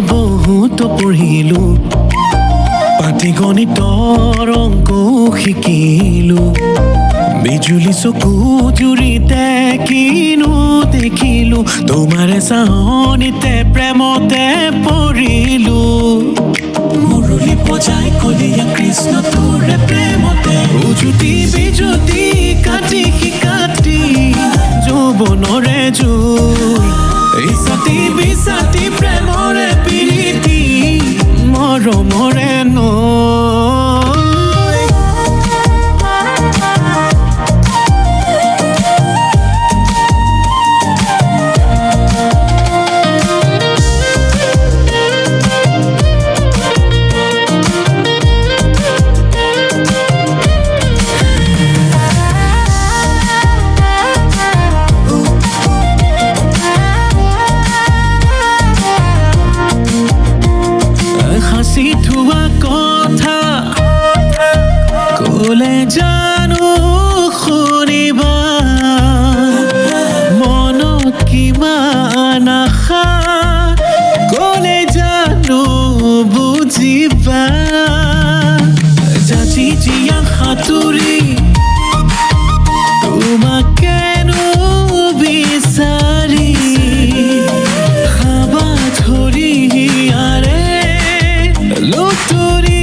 বহুত পঢ়িলো পাটিগণিতৰ অংক শিকিলো বিজুলী চকু জুৰিতে কিনো দেখিলো তোমাৰে চাহনিতে প্ৰেমতে পৰিলো মুৰলী বজাই কলিয়া কৃষ্ণ তোৰে প্ৰেমতে উজুতি বিজুতি কাটি শিকাতি যৌৱনৰে জুই ইছাতি বিছাতি প্ৰেমৰে প্ৰীতি মৰমৰে নৈ থোৱা কথা ক'লে জানো শুনিবা মনত কিমান আশা ক'লে জানো বুজিবা যাচি জীয়া সাঁতুৰি তোমাকেনো বিচাৰি খাবা ধৰি লুতুৰি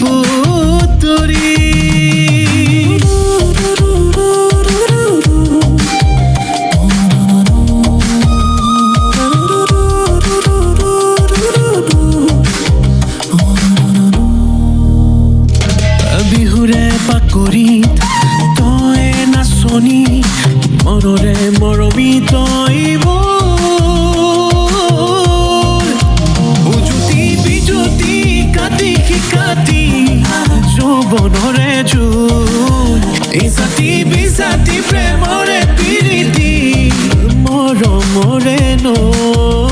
পুতুৰি বিহুৰে পাকৰিত তই নাচনি মনৰে মৰমি তই শিকাতি যৌৱনৰে জুই ইছাতি বিছাতি প্ৰেমৰে প্ৰীতি মৰমৰে নৈ